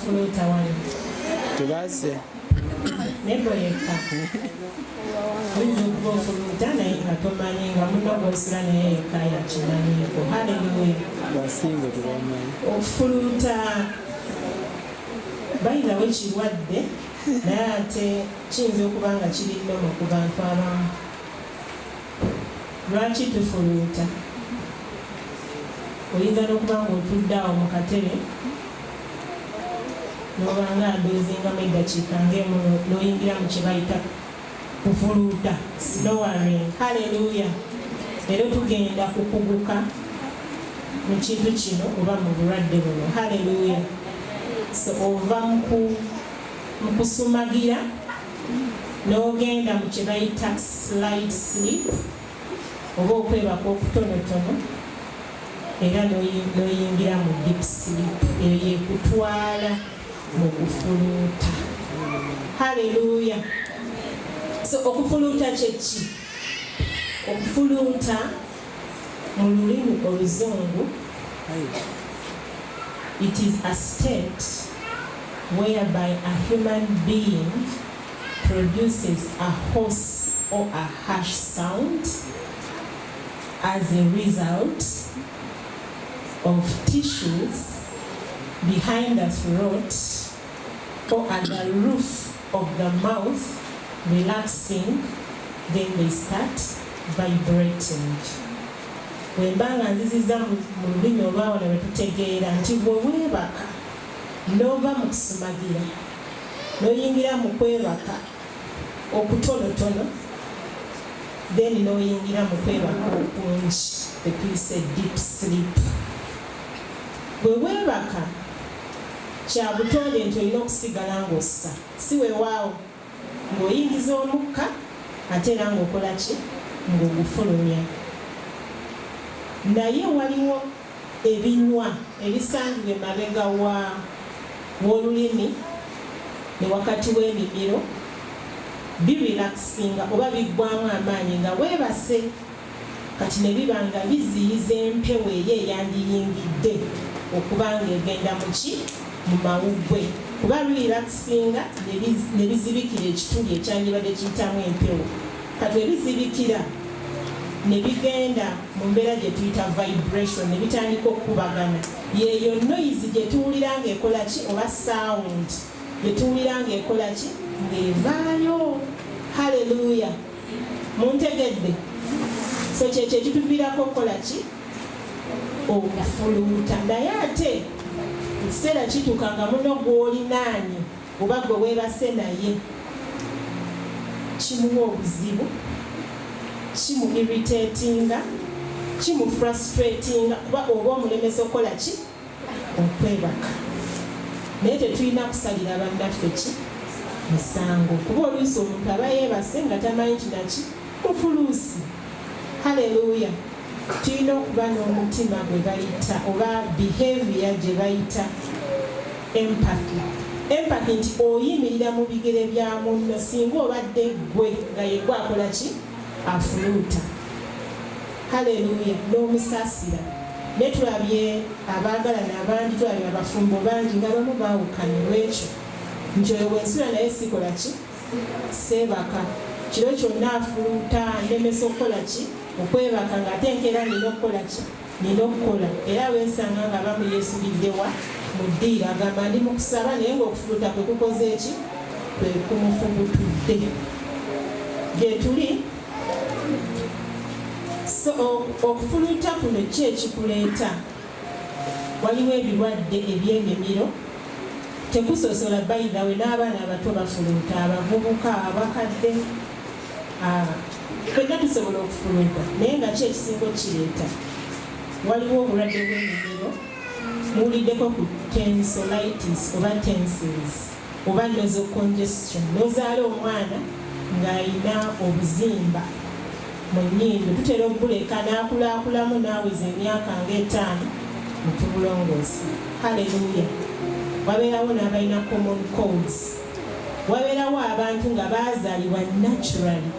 fuluuta wano tubaze nebo yekka oyinza okuba ofuluuta naye nga tomanyi nga muno gwosula naye yekka yakimanyiiko. Haleluya. basinga tebamanyi okufuluuta bayirawo kirwadde naye ate kiyinza okuba nga kiri nnomo ku bantu abamu. Lwaki tufuluuta? Oyinza n'okuba ng'otudde awo mu katebe n'oba nga adoozingamu eddakiika ng'emu n'oyingira mu kye bayita kufuluuta, snowing. Haleluya. Leero tugenda kukuguka mu kintu kino oba mu bulwadde buno. Haleluya. So ova mu kusumagira n'ogenda mu kye bayita slight sleep oba okwebaka okutonotono era n'oyingira mu deep sleep. Eyo yekutwala mu kufuluuta. Haleluya. So okufuluuta kyeki? Okufuluuta mu lulimi oluzungu, it is a state whereby a human being produces a hoarse or a harsh sound as a result of tissues behind the throat or at the roof of the mouth relaxing, then they start vibrating. Wembanga nziziza mu lulimi olwawona lwe tutegeera nti bwe weebaka n'ova mu kusumagira n'oyingira mu kwebaka okutonotono then n'oyingira mu kwebaka okungi, the piece deep sleep. Bwe weebaka kya butonde nti olina okusigala ng'ossa, si weewaawo ng'oyingiza omukka ate era ng'okola ki? Ng'ogufulumya. Naye waliwo ebinywa ebisangibwa emabega w'olulimi ne wakati w'emimiro birelaxinga oba biggwamu amaanyi nga weebase, kati ne biba nga biziyiza empewo eyo eyandiyingidde okuba ng'egenda mu ki? Mu mawuggwe. Kuba birelaxinga ne bizibikira ekituli ekyandibadde kiyitamu empewo. Kati ebizibikira ne bigenda mu mbeera gye tuyita vibration, ne bitandika okukubagana. Yeeyo noise gye tuwulira ng'ekola ki? Oba sound gye tuwulira ng'ekola ki? Ng'evaayo. Haleluya. Muntegedde? So kyekyo ekituviirako okukola ki? Okufuluuta. Naye ate ekiseera kituuka nga muno gw'olinaanye oba gwe weebase naye kimuwa obuzibu, kimu irritatinga, kimu frustratinga kuba oba omulemesa okukola ki? Okwebaka. Naye tetulina kusalira bannaffe ki? Misango. Kuba oluusi omuntu aba yeebase nga tamanyi kinaki? Mufuluusi. Haleluya. Tulina okuba n'omutima gwe bayita oba behavior gye bayita empathy. Empathy nti oyimirira mu bigere bya munno singa obadde gwe nga yegwe akola ki? Afuluuta. Haleluya. N'omusaasira. Ne tulabye abaagalana abangi, tulabye abafumbo bangi nga bamu baawukanye lwekyo nti oyo bwensula naye sikola ki? Seebaka. Kiro kyonna afuluuta ndemesa okukola ki? Okwebaka ng'ate enkeera nina okukola ki? Nina okukola. Era weesanga nga bamu yeesubidde wa? Mu ddiiro agamba ndi mu kusaba naye ng'okufuluuta kwe kukoze ki? Kwe kumufubutudde. Gye tuli. So okufuluuta kuno ki ekikuleeta? Waliwo ebirwadde eby'emimiro. Tekusosola bayidawe n'abaana abato bafuluuta, abavubuka, abakadde. Fenna tusobola okufuluuta naye nga ki ekisinga kireeta? Waliwo obulwadde bw'emimiro, muwuliddeko ku tonsillitis oba tonsils oba nasal congestion. N'ozaala omwana ng'alina obuzimba mu nnyindo, tutera okubuleka n'akulaakulamu n'aweza emyaka nga5 mu tubulongoosi. Haleluya. Wabeerawo n'abalina common colds. Wabeerawo abantu nga baazaalibwa naturally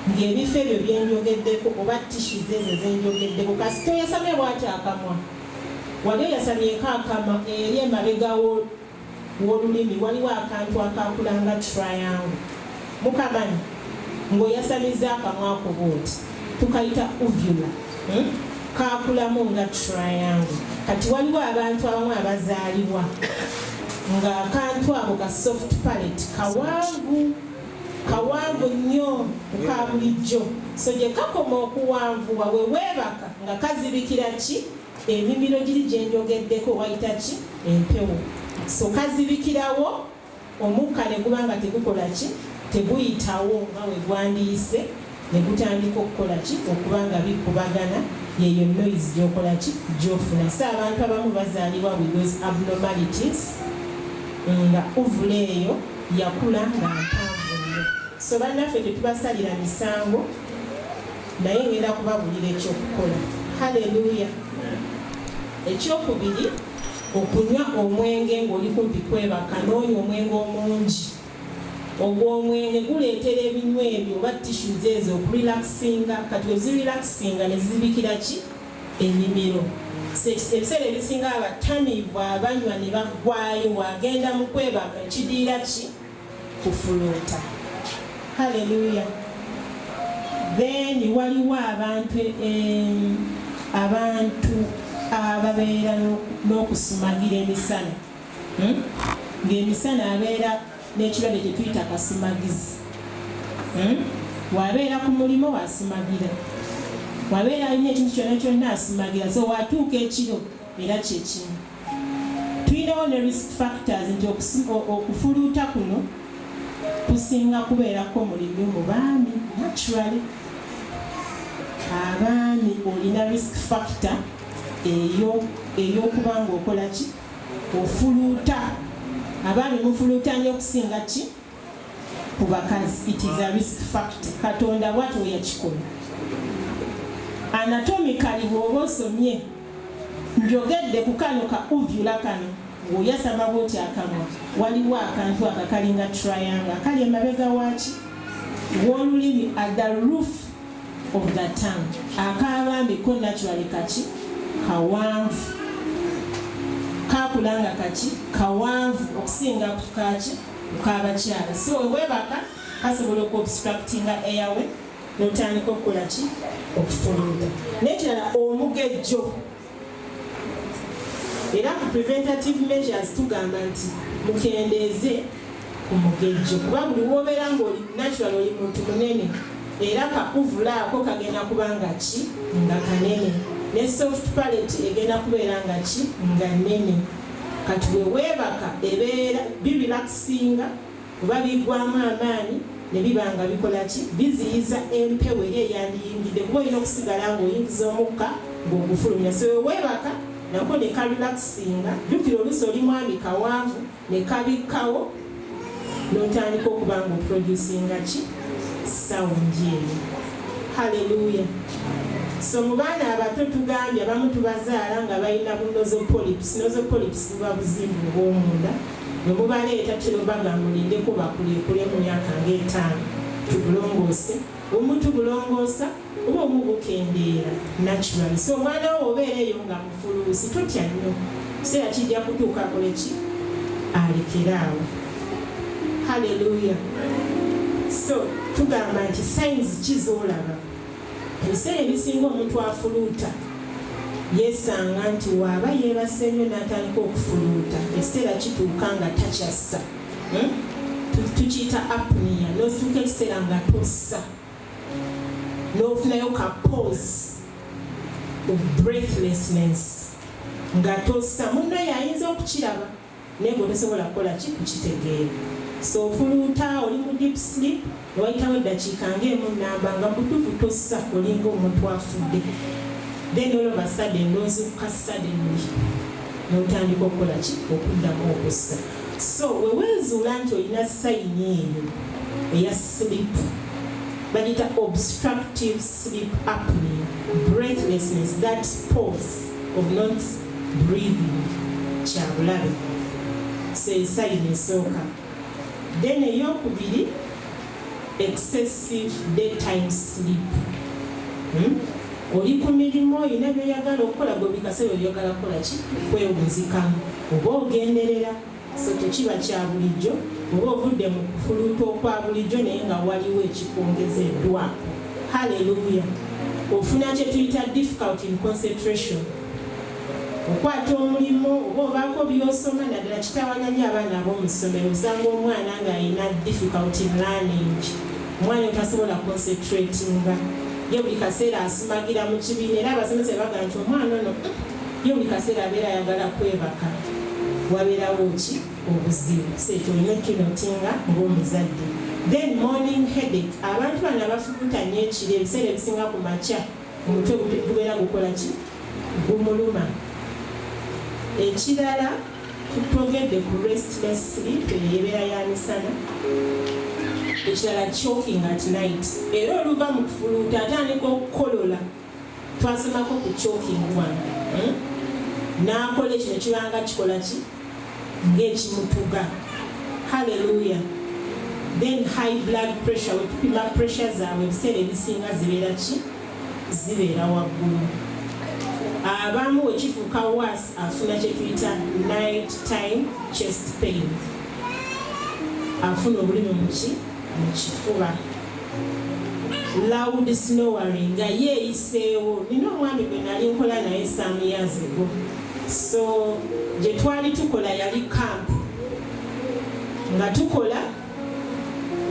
ng'ebifo ebyo byenjogeddeko oba tissues ezo zenjogeddeko kasita oyasamye bw'ati akamwa wali oyasamyeko akama eri emabegawo w'olulimi waliwo akantu akakulanga triangle mukamanyi ng'oyasamiza akamwa ko bw'oti tukayita uvula kakulamu nga triangle. Kati waliwo abantu abamu abazaalibwa ng'akantu ako ka soft palate kawanvu nnyo ka bulijjo, so gye kakoma okuwanvuwa we weebaka nga kazibikira ki emimiro giri gye njogeddeko wayita ki empewo, so kazibikirawo omukka ne guba nga tegukola ki teguyitawo nga we gwandiyise ne gutandika okukola ki okuba nga bikubagana, yeyo noise gy'okola ki gy'ofuna. So abantu abamu bazaalibwa with those abnormalities nga uvula eyo yakula nga mpanvu nnyo. So bannaffe tetubasalira misango naye ngenda kubabulira ekyokukola. Haleluya. Ekyokubiri, okunywa omwenge ng'oli kumpi kwebaka, n'onywa omwenge omungi. Ogw'omwenge guleetera ebinywa ebyo oba tissues ezo okurelaxinga, kati ozirelaxinga ne zibikira ki enyimiro. Ebiseera ebisinga abatamiivu abanywa ne baggwayo, wagenda mu kwebaka ekidiira ki kufuluuta. Haleluya. Then waliwo abantu ababeera n'okusumagira emisana, ng'emisana abeera n'ekirwadde kye tuyita kasumagizi. Wabeera ku mulimo wasumagira, wabeera alina ekintu kyonna kyonna asumagira, so watuuka ekiro era kyekimu. Tuyinawo ne risk factors nti okufuluuta kuno kusinga kubeerako mulimu mu baami. Naturally abaami olina risk factor ey'okuba ng'okola ki ofuluuta. Abaami mufuluuta nnyo okusinga ki ku bakazi. It is a risk factor. Katonda bw'atyo yakikola. Anatomically bw'oba osomye njogedde ku kano ka uvula kano ng'oyasama bw'oti akamwa, waliwo akantu akakalinga triangle akali emabega waaki w'olulimi at the roof of the tongue. Akaabambeko naturally kaki kawanvu, kakulanga kaki kawanvu okusinga kaki k'abakyala. So weebaka kasobola okuobstructinga airway n'otandika okukola ki okufuluuta. N'ekirala omugejjo, era ku preventative measures tugamba nti mukendeeze ku mugejjo, kuba buli w'obeera ng'oli natural oli muntu munene era kakuvula ako kagenda kubanga ki nga kanene, ne soft palate egenda kubeera nga ki nga nnene. Kati bwe weebaka ebeera birelaxinga oba biggwamu amaanyi ne biba nga bikola ki biziyiza empewo eri eyandiyingidde, kuba olina okusigala ng'oyingiza omukka ng'ogufulumya. So weebaka nako ne karelaxinga, jjukira oluusi oli mwami kawanvu ne kabikkawo n'otandika okuba ng'oproducinga ki sound eyo. Haleluya. So mu baana abato tugambye abamu tubazaala nga balina bu nosopolyps. Nosopolyps buba buzimbu bw'omunda, bwe mubaleeta kiro bagambulindeko bakuleekule mu myaka nga5 tubulongoose. Omu tubulongoosa oba omu bukendeera naturally. So omwana wo obeera eyo nga mufuluusi totya nnyo, kiseera kijja kutuuka akole ki alekeraawo. Haleluya. So tugamba nti signs kizoolaba. Ebiseera ebisinga omuntu afuluuta yeesanga nti waaba yeebase nnyo n'atandika okufuluuta, ekiseera kituuka nga takyassa. Tukiyita apnea. N'otuuka ekiseera nga tossa, n'ofunayo ka pause of breathlessness nga tossa. Munno yayinza okukiraba naye ng'otosobola kukola ki kukitegeera. So ofuluuta oli mu deep sleep, wayitawo eddakiika ng'emu nnamba nga butuufu tossa, olinga omuntu afudde. Then all of a sudden n'ozuukuka suddenly n'otandika okukola ki okuddamu okussa. So weweezuula nti olina sayini eyo eya sleep, bagita obstructive sleep apnea, breathlessness, that pause of not breathing, kyabulabe. So sayini esooka. Then eyokubiri, excessive daytime sleep. Oli ku mirimu olina by'oyagala okukola, gwe bikaseera oyagala kukola ki kwewunzikamu oba ogenderera. so tekiba kya bulijjo oba ovudde mu kufuluuta okwa bulijjo naye nga waliwo ekikwongezeddwako. Haleluya. Ofuna kye tuyita difficult in concentration. Okwata omulimu oba obaako by'osoma naddala kitawanya abaana ab'omu ssomero osanga omwana ng'alina difficult in learning. Omwana tasobola concentratinga ye buli kaseera asumagira mu kibiina era abasomesa baga nti omwana ono ye buli kaseera abeera ayagala kwebaka. Wabeerawo ki obuzibu so ekyo olina okinotinga ng'omuzadde. Then morning headache. Abantu bano abafuluuta nnyo ekiro ebiseera ebisinga ku makya omutwe gubeera gukola ki gumuluma. Ekirala tutogedde ku restless sleep eyebeera ya misana. Ekirala choking at night. Era oluva mu kufuluuta atandika okukolola. Twasomako ku choking one. N'akola ekino kibanga kikola ki ng'ekimutuga. Hallelujah. Then high blood pressure. Wetupima pressure zaabwe ebiseera ebisinga zibeera ki zibeera waggulu. Abamu wekifuuka worse afuna kye tuyita night time chest pain. Afuna obulimi mu kifuba. Loud snoring nga yeeyiseewo. Nina omwami gwe nali nkola naye some years ago. So gye twali tukola yali camp nga tukola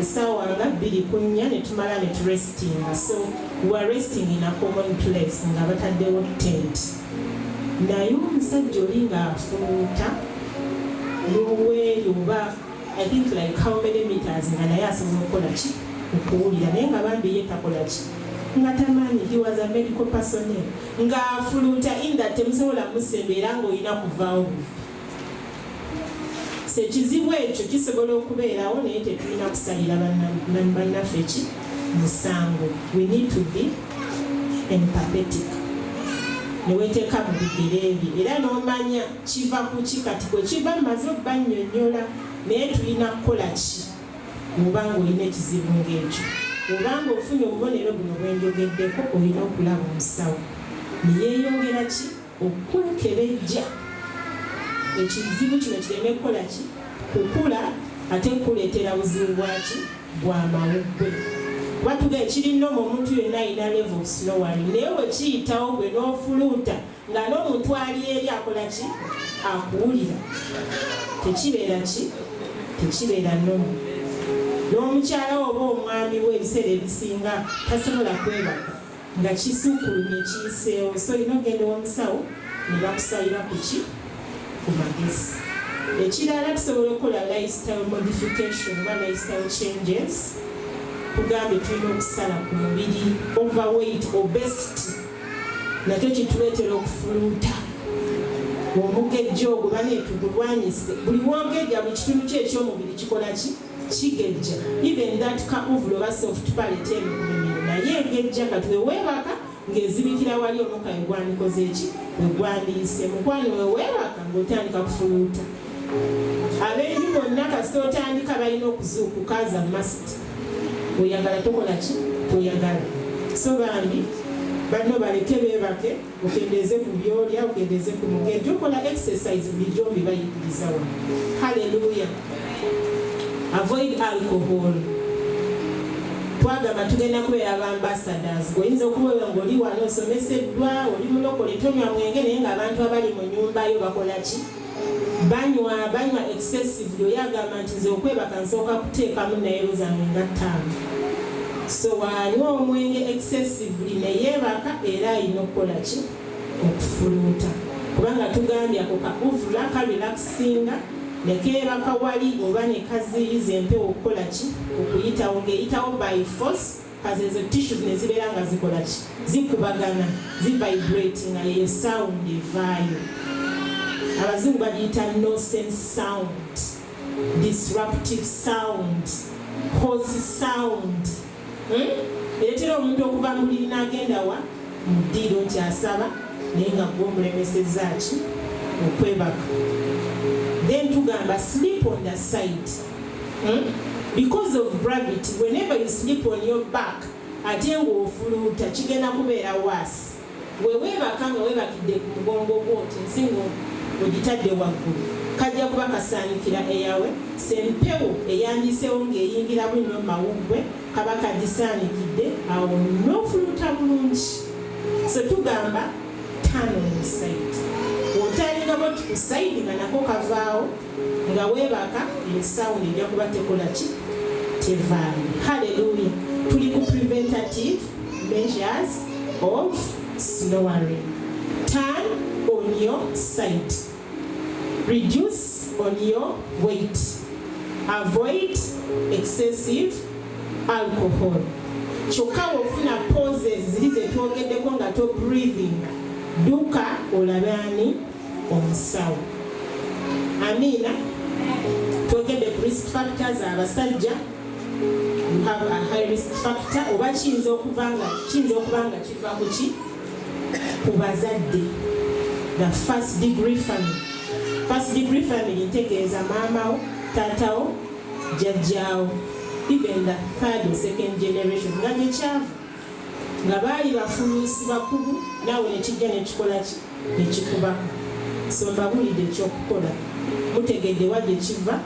essaawa nga 2:04 ne tumala ne turestinga. So we were resting in a common place nga bataddewo tent. Naye omusajja oli ng'afuluuta n'obweru oba I think like how many meters nga naye asobola okukola ki okuwulira naye nga bambi ye takola ki nga tamanyi. He was a medical personnel ng'afuluuta in that temusobola musembeera ng'olina kuvaawo. So ekizibu ekyo kisobola okubeerawo naye tetulina kusalira bannaffe ki musango. We need to be empathetic. Ne weteeka mu bigere bye era n'omanya kiva ku ki kati bwe kiva mmaze obbannyonnyola naye tulina kukola ki oba ng'olina ekizibu ng'ekyo. Oba ng'ofunye obubonero buno bwenjogeddeko olina okulaba omusawo ne yeeyongera ki okukebejja ekizibu kino kireme kukola ki kukula ate kukuleetera buzibu bwaki bw'amawuggwe. Batuga ekirinoma omuntu yenna alina level of snowing naye wekiyitawo gwe n'ofuluuta nga n'omuntu ali eri akola ki akuwulira tekibeera ki tekibeera nnomu. N'omukyala oba omwami we ebiseera ebisinga tasobola kwebaka nga kisuukulumye kiyiseewo. So olina ogenda omusawo ne bakusalira ku ki ku magezi. Ekirala tusobola okukola lifestyle modification oba lifestyle changes. Kugambye tulina okusala ku mubiri. Overweight, obesity nakyo kituleetera okufuluuta. Omugejja ogwo baneetugulwanyise buli wogejja buli kitundu kye eky'omubiri kikola ki kigejja. Even that kauvula oba soft palate emikumimiro naye egejja kati weweebaka ng'ezibikira wali omuka egwandikoze eki egwandiise. Mukwano weweebaka ng'otandika kufuluuta. Abenju bonna kasita otandika balina okuzuukukaza masiti. Oyagala tokola ki toyagala. So bambi banno baleke beebake okendeeze ku byolya okendeeze ku mugejja okola exercise bulijjo mbibayigiriza wano. Hallelujah. Avoid alcohol. Twagamba tugenda kubeera abambassadors. Oyinza okubeera ng'oli wano osomeseddwa oli mulokole tonywa mwenge naye ng'abantu abali mu nnyumbayo bakola ki banywa excessively. Oyagamba nti nze okwebaka nsooka kuteekamu nayero zange nga 5. So wanywa omwenge excessively neyeebaka era alina okukola ki okufuluuta. Kubanga tugambye ako kauvula karelaxinga nekeebaka wali oba ne kaziyiza empewo okukola ki okuyitawo ng'eyitawo by force kazi ezo tissues ne zibeera nga zikola ki zikubagana zivibrating nga yeyo sound evaayo. Abazungu bagiyita no sense sound, disruptive sound, hoarse sound. Ereetera omuntu okuva mu buliri n'agenda wa mu ddiiro nti asaba naye nga gw'omulemesezza ki okwebaka. Then tugamba sleep on the side. Because of gravity, whenever you sleep on your back ate ng'ofuluuta kigenda kubeera worse. Weweebaka nga weebakidde ku mugongo gwo nti nsinga ogitadde waggulu kajja kuba kasaanikira eyawe sempewo eyandiseewo ng'eyingira bwino mawuggwe kaba kagisaanikidde awo n'ofuluta bulungi. So tugamba turn on the side. Otandikako ku side nga nako kavaawo nga weebaka eyo sound ejja kuba tekola ki tevaayo. Hallelujah. Tuli ku preventative measures of snoring. Turn on your side. Reduce on your weight. Avoid excessive alcohol. Kyokka ofuna pauses ziri zetwogeddeko nga to breathing. Duka olabani omusawo. Amina. Twogedde ku risk factors abasajja. You have a high risk factor. Oba kiyinza okuba nga kiva ku ki? Ku bazadde. The first degree family. First degree family ntegeeza maamawo, taatawo, jjajjaawo. Even the third or second generation. Nga gye kyava. Nga baali bafuluusi bakulu naawe nekijja nekikola ki nekikubako. So mbabulidde ekyokukola. Mutegedde wa gye kiva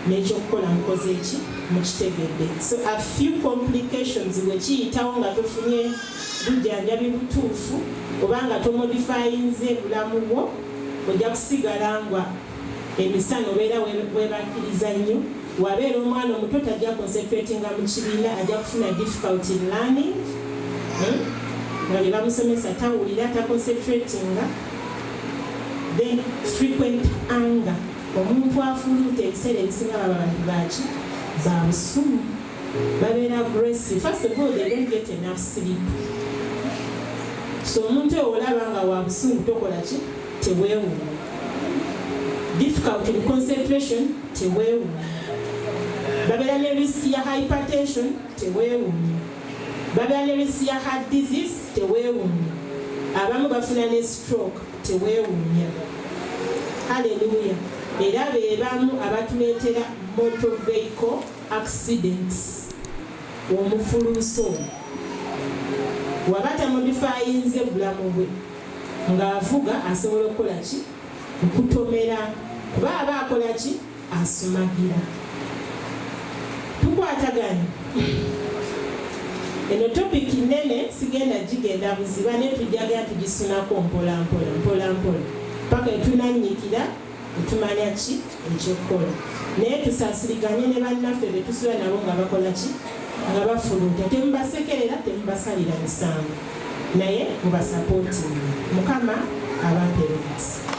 n'ekyokukola mukoze eki mukitegedde. So a few complications bwe kiyitawo nga tofunye bujjanjabi butuufu oba nga tomodifyinze bulamu bwo ojja kusigala nga emisano obeera weebakiriza nnyo. Wabeera omwana omuto tajja concentratinga mu kibiina ajja kufuna difficulty in learning. Nga bye bamusomesa tawulira taconcentratinga. Then frequent anger. Omuntu afuluuta ebiseera ebisinga baba bantu baki ba busumu. Babeera aggressive. First of all, they don't get enough sleep. So omuntu olaba nga wa busungu tokola ki teweewuuma. Difficult in concentration teweewuuma. Babeera ne risk ya hypertension teweewuumye. Babeera ne risk ya heart disease teweewuumye. Abamu bafuna ne stroke teweewuumya. Hallelujah. Era beebamu abatuleetera motor vehicle accidents. Omufuluuso waba tamodifyinze bulamu bwe ng'avuga asobola okukola ki okutomera kuba aba akola ki asumagira. Tukwataganye eno topic nnene sigenda gigenda buziba naye tujjagala tugisunako mpola paka etunannyikira etumanya ki ekyokukola. Naye tusaasiriganye ne bannaffe be tusula nabo nga bakola ki nga bafuluuta. Temubasekerera temubasalira misango naye mubasapootinga. Mukama abaperesi.